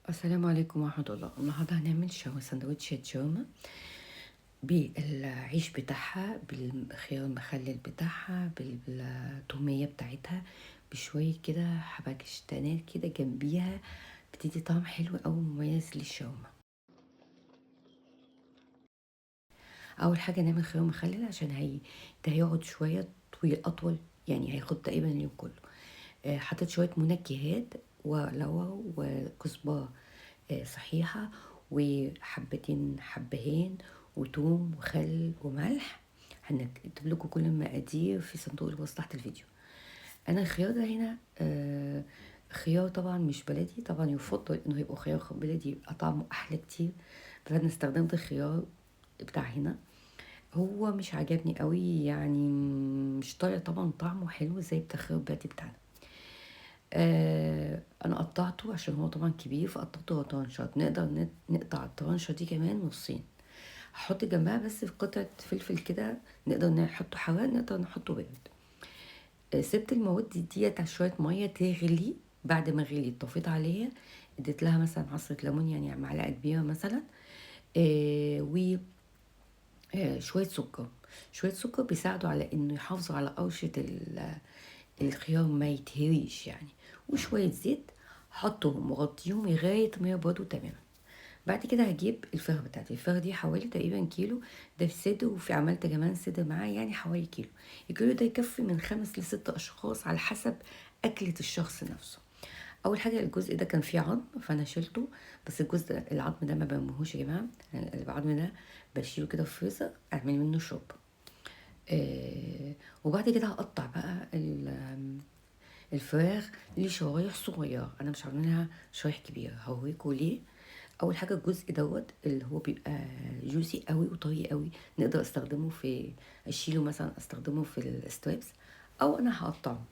السلام عليكم ورحمة الله. النهاردة هنعمل سندوتشات شاورما بالعيش بتاعها، بالخيار المخلل بتاعها، بالتومية بتاعتها، بشوية كده حبشتنات كده جنبيها، بتدي طعم حلو أوي مميز للشاورما. أول حاجة نعمل خيار مخلل عشان ده هيقعد شوية طويل أطول، يعني هياخد تقريبا اليوم كله. حطيت شوية منكهات ولورا وكزبرة صحيحة، وحبتين حبهان وتوم وخل وملح. هنكتب لكم كل المقادير في صندوق الوصف تحت الفيديو. انا الخيار ده هنا خيار طبعا مش بلدي، طبعا يفضل انه يبقى خيار بلدي، يبقى طعمه احلى كتير. فانا استخدمت الخيار بتاع هنا. هو مش عجبني قوي، يعني مش طالع طبعا طعمه حلو زي بتاع الخيار البلدي بتاعنا. انا قطعته عشان هو طبعا كبير، فقطعته طرنشات. نقدر نقطع الطرنشة دي كمان نصين. هحط جنبها بس في قطعة فلفل كده، نقدر نحطه حراق، نقدر نحطه بارد. سبت المواد ديت على شوية مية تغلي. بعد ما غليت طفيت عليها، اديت لها مثلا عصرة ليمون، يعني معلقة كبيرة مثلا. و شوية سكر. شوية سكر بيساعدوا على انه يحافظوا على قرشة الخيار ما يتهريش يعني. وشوية زيت، حطهم وغطيهم لغاية ما يبردوا تماما. بعد كده هجيب الفراخ بتاعتي. الفراخ دي حوالي تقريبا كيلو. ده في صدر، وفي عملت كمان صدر معاه، يعني حوالي كيلو. الكيلو ده يكفي من 5 ل6 أشخاص على حسب أكلة الشخص نفسه. أول حاجة الجزء ده كان فيه عظم فأنا شلته. بس الجزء ده العظم ده ما برميهوش يا جماعة. يعني العظم ده بشيله كده في الفريزر، أعمل منه شوربة. وبعد كده هقطع بقى الفراخ لشرايح صغيرة. انا مش عاملينها شرايح كبيرة، هوريكوا ليه. اول حاجة الجزء دوت اللي هو بيبقى جوسي قوي وطري قوي، نقدر استخدمه في اشيله مثلا، استخدمه في الستريبس، او انا هقطعه.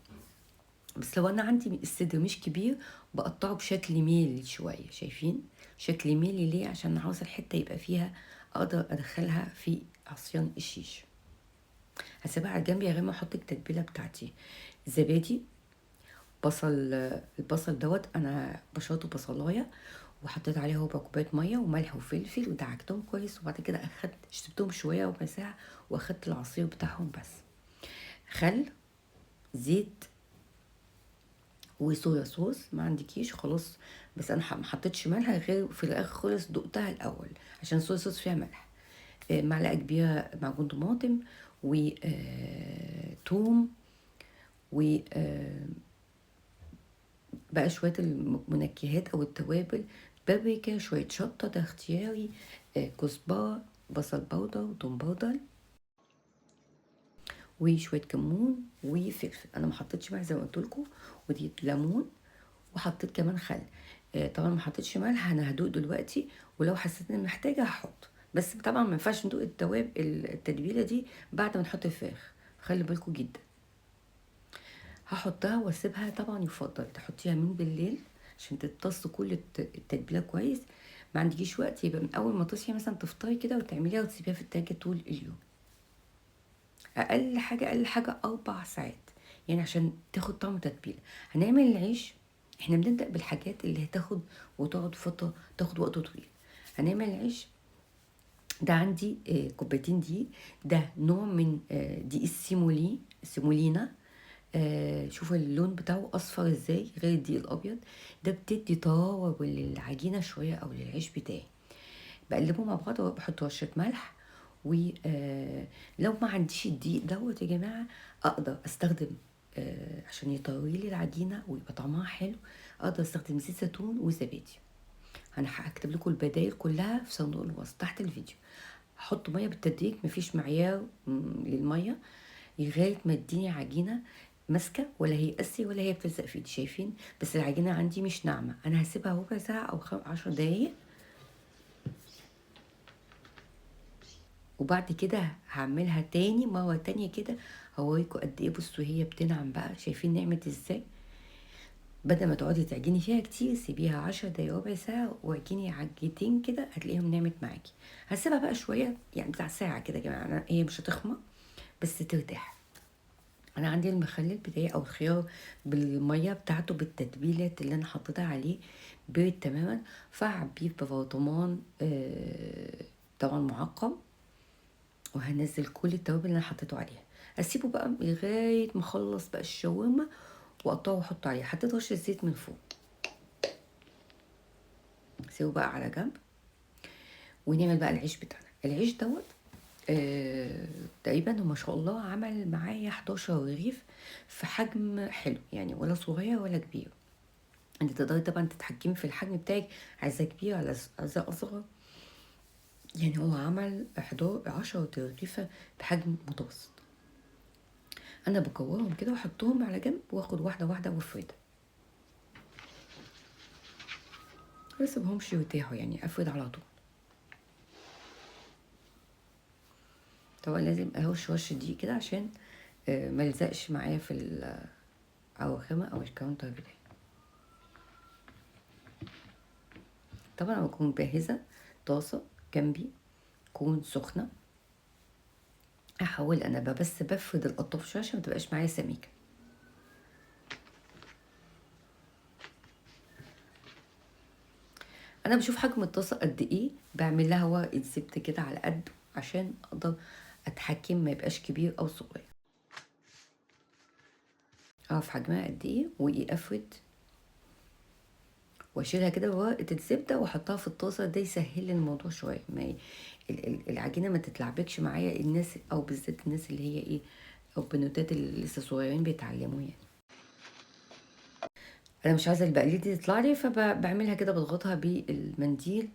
بس لو انا عندي الصدر مش كبير، بقطعه بشكل ميلي شوية. شايفين شكل ميلي ليه؟ عشان عاوز الحتة يبقى فيها اقدر ادخلها في عصيان الشيش. هسيبها على جنب يا غير ما احط التتبيلة بتاعتي. زبادي، بصل. البصل دوت انا بشرته بصلايه، وحطيت عليه ربع كوبايه ميه وملح وفلفل ودعكتهم كويس. وبعد كده سبتهم شويه ربع ساعه، واخدت العصير بتاعهم بس. خل، زيت، وصويا صوص. ما عندكيش خلاص. بس انا ما حطيتش ملح غير في الاخر خالص، دقتها الاول عشان الصويا صوص فيها ملح. معلقه كبيره معجون طماطم، وتوم، و بقى شوية المنكهات أو التوابل. بابريكا، شوية شطة، ده اختياري. كزبرة، بصل بودر وتوم بودر، وشوية كمون وفلفل. أنا ما حطيتش ملح زي ما قلت لكم. ودي ليمون، وحطيت كمان خل. طبعا ما حطيتش ملح، أنا هدوق دلوقتي، ولو حسيت إني محتاجة هحط. بس طبعا ما ينفعش ندوق التتبيلة دي بعد ما نحط الفراخ، خلي بالكم جدا. هحطها واسيبها. طبعا يفضل تحطيها من بالليل عشان تمتص كل التتبيله كويس. ما عندكيش وقت، يبقى من اول ما تصحي مثلا تفطري كده وتعمليها وتسيبيها في التلاجة طول اليوم. اقل حاجه 4 ساعات، يعني عشان تاخد طعم تتبيله. هنعمل العيش. احنا بنبدا بالحاجات اللي هتاخد وتقعد فتره، تاخد وقت طويل. هنعمل العيش. ده عندي كوبايتين دقيق. ده نوع من دقيق السيمولينا. شوفوا اللون بتاعه اصفر ازاي غير الدقيق الابيض. ده بتدي طراوه للعجينه شويه او للعيش بتاعي. بقلبه مع بعض وبحط رشه ملح. ولو ما عنديش الدقيق دوت يا جماعه، اقدر استخدم عشان يطري لي العجينه ويبقى طعمها حلو، اقدر استخدم زيت زيتون وزبادي. انا هكتب لكم البدايل كلها في صندوق الوصف تحت الفيديو. هحط ميه بالتدريج، مفيش معيار للميه، لغايه ما تديني عجينه ماسكه، ولا هي قاسيه ولا هي بتلزق في ايدي. شايفين؟ بس العجينه عندي مش ناعمه. انا هسيبها ربع ساعه او 10 دقايق. وبعد كده هعملها تاني مره تانية كده، هوريكم قد ايه. بصوا هي بتنعم بقى، شايفين نعمت ازاي؟ بدل ما تقعدي تعجني فيها كتير، سيبيها 10 دقايق ربع ساعة وعجني عجيتين كده، هتلاقيهم نعمت معاكي. هسيبها بقى شوية، يعني بتاع ساعة كده يا جماعة. هي مش هتخمر، بس ترتاح. انا عندي المخلل بتاعي او الخيار بالميه بتاعته بالتتبيلات اللي انا حطيتها عليه بيض تماما. فهعبيه ببرطمان طبعا معقم، وهنزل كل التوابل اللي انا حطيته عليها. اسيبه بقى لغايه ما اخلص بقى الشاورما، واقطعه واحطه عليه. حطيت رشه زيت من فوق، سيبه بقى على جنب. ونعمل بقى العيش بتاعنا. العيش دوت تقريبا وما شاء الله عمل معايا 11 رغيف في حجم حلو، يعني ولا صغير ولا كبير. انت تقدري طبعا تتحكمي في الحجم بتاعك، عايزاه كبير عايزاه اصغر. يعني هو عمل 11 10 رغيفة بحجم متوسط. انا بكورهم كده واحطهم على جنب، واخد واحده واحده وافردها. ما اسيبهمش يرتاحوا، يعني افرد على طول. طبعا لازم اهوش وش دي كده عشان ما يلزقش معايا في الرخامه او الكاونتر بتاعي. طبعا انا بكون مجهزه طاسه جنبي تكون سخنه. احاول انا بس بفرد الاطراف شويه عشان متبقاش معايا سميكه. انا بشوف حجم الطاسه قد ايه، بعمل لها ورقه زبده كده على قد، عشان اقدر اتحكم ما يبقاش كبير او صغير. اعرف حجمها قد ايه وايه افرد، واشيلها كده بورقه الزبده واحطها في الطاسه. ده يسهل لي الموضوع شويه، ما العجينه ما تتلعبكش معايا. الناس او بالذات الناس اللي هي ايه، او البنوتات اللي لسه صغيرين بيتعلموا يعني. انا مش عايزه البقليه دي تطلع لي، فبعملها كده بضغطها بالمنديل.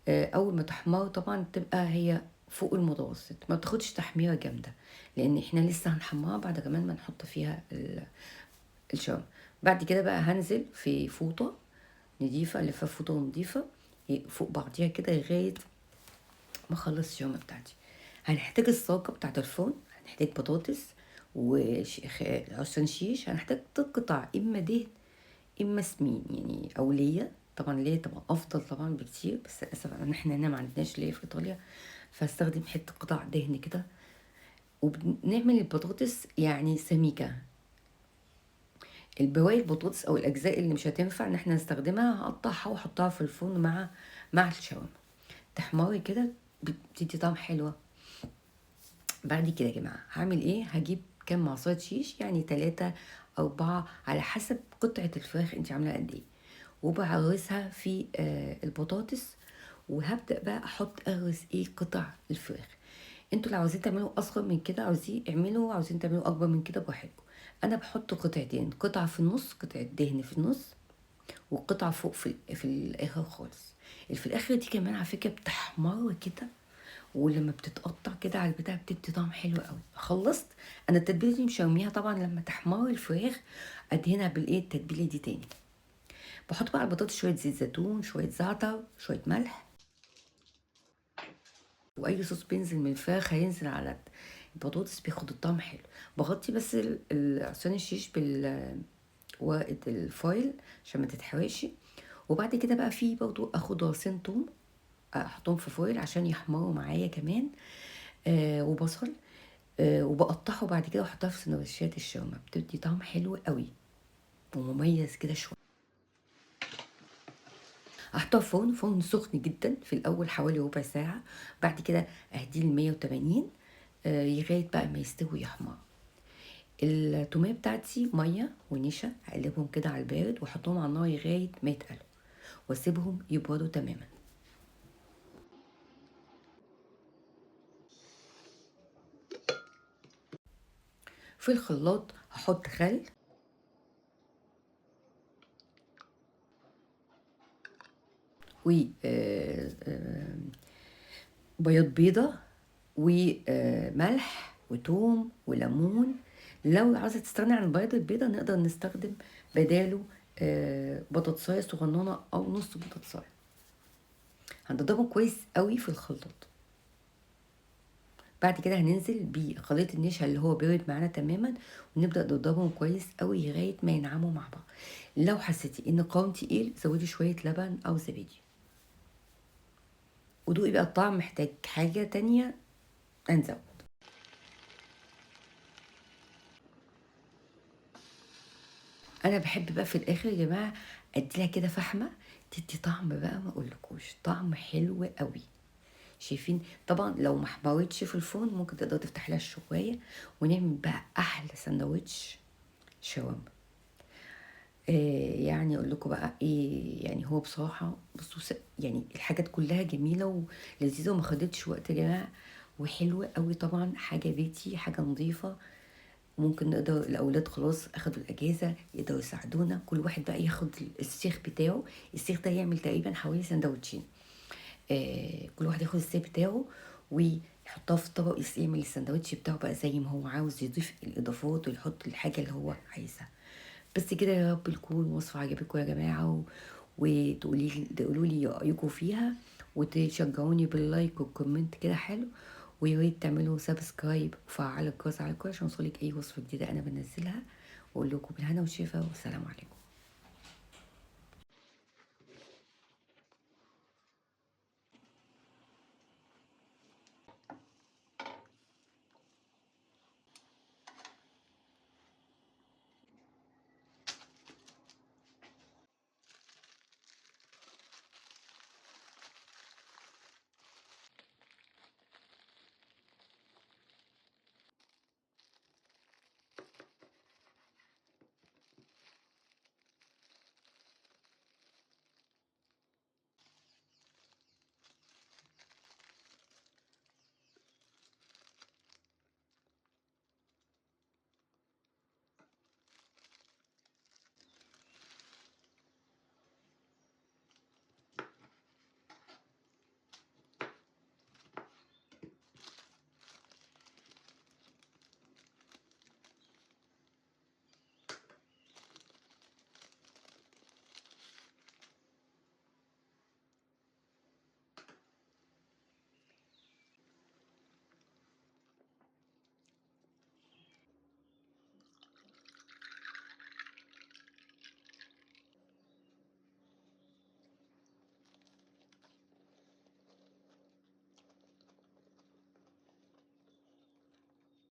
اول ما تحمر طبعا تبقى هي فوق المتوسط، ما بتاخدش تحميره جامده، لان احنا لسه هنحمرها بعد كمان ما نحط فيها الشاورما. بعد كده بقى هنزل في فوطه نضيفه، الفها فوطه نضيفه فوق بعضيها كده لغايه ما اخلص الشاورما بتاعتي. هنحتاج الصاجه بتاعت الفرن، هنحتاج بطاطس وعصيان شيش. هنحتاج قطع اما دهن اما سمين يعني، او ليا. طبعا ليا طبعا افضل طبعا بكتير، بس للاسف ان احنا هنا ما عندناش ليا في ايطاليا، فاستخدم حته قطع دهن كده. وبنعمل البطاطس يعني سميكه. البواقي البطاطس او الاجزاء اللي مش هتنفع ان احنا نستخدمها هقطعها واحطها في الفرن مع الشاورما. تحمري كده بتدي طعم حلوه. بعد كده يا جماعه هعمل ايه؟ هجيب كام معصره شيش، يعني 3 4 على حسب قطعه الفراخ انت عامله قد ايه، وبعرسها في البطاطس. وهبدأ بقى احط اغرس ايه قطع الفراخ. انتوا لو عاوزين تعملوا اصغر من كده عاوزين اعملوا، عاوزين تعملوا اكبر من كده براحتكم. انا بحط قطعتين، قطعة في النص، قطعة دهن في النص، وقطعة فوق في الاخر خالص. في الاخر دي كمان على فكرة بتحمر كده، ولما بتتقطع كده على البتاع بتدي طعم حلو قوي. خلصت. انا التتبيله دي مش هرميها طبعا، لما تحمر الفراخ ادهنها بالايه التتبيله دي تاني. بحط بقى على البطاطس شويه زيت زيتون، شويه زعتر، شويه ملح. واي صوص بينزل من الفراخ هينزل على البطاطس بياخد الطعم حلو. بغطي بس عصيان الشيش ورقه الفويل عشان ما تتحرقش. وبعد كده بقى في برضو اخد راسين توم، احطهم في فويل عشان يحمروا معايا كمان. وبصل. وبقطعه بعد كده واحطها في سندوتشات الشاورما، بتدي طعم حلو قوي ومميز كده شويه. احطها في فرن سخن جدا في الاول حوالي ربع ساعه. بعد كده اهديه ل 180 لغايه بقى ما يستوي يحمر. التوميه بتاعتي ميه ونشا، هقلبهم كده على البارد واحطهم على النار لغايه ما يتقلوا، واسيبهم يبردوا تماما. في الخلاط هحط خل و بياض بيضة وملح وتوم وليمون. لو عايزة تستغني عن البياض البيضة نقدر نستخدم بداله بطاطساية صغننة أو نص بطاطساية. هنضربهم كويس قوي في الخلاط. بعد كده هننزل بخليط النشا اللي هو بيرد معانا تماما، ونبدأ نضربهم كويس قوي لغاية ما ينعموا مع بعض. لو حسيتي ان قوام تقيل زودي شوية لبن أو زبادي. ودوقي بقى الطعم محتاج حاجة تانية هنزود. انا بحب بقى في الاخر يا جماعه ادي لها كده فحمه، تدي طعم بقى ما اقولكوش، طعم حلو قوي. شايفين؟ طبعا لو ما حمرتش في الفرن ممكن تقدر تفتح لها الشوايه ونعمل بقى احلى سندوتش شاورما. يعني اقول لكم بقى ايه، يعني هو بصراحه بصوا يعني الحاجات كلها جميله ولذيذه وما خدتش وقت يا جماعه، وحلوه قوي طبعا، حاجه بيتي، حاجه نظيفه. ممكن نقدر الاولاد خلاص اخدوا الاجازه يقدروا يساعدونا، كل واحد بقى ياخد السيخ بتاعه. السيخ ده يعمل تقريبا حوالي سندوتشين. كل واحد ياخد السيخ بتاعه ويحطها في طبق، يعمل السندوتش بتاعه بقى زي ما هو عاوز، يضيف الاضافات ويحط الحاجه اللي هو عايزها. بس كده، يا رب تكون وصفة عجبتكم يا جماعة، تقولوا لي رأيكم فيها، وتشجعوني باللايك والكومنت كده حلو. ويا ريت تعملوا سبسكرايب وفعلوا الجرس على الكل عشان يوصلك اي وصفة جديدة انا بنزلها. واقول لكم بالهنا والشفا والسلام عليكم.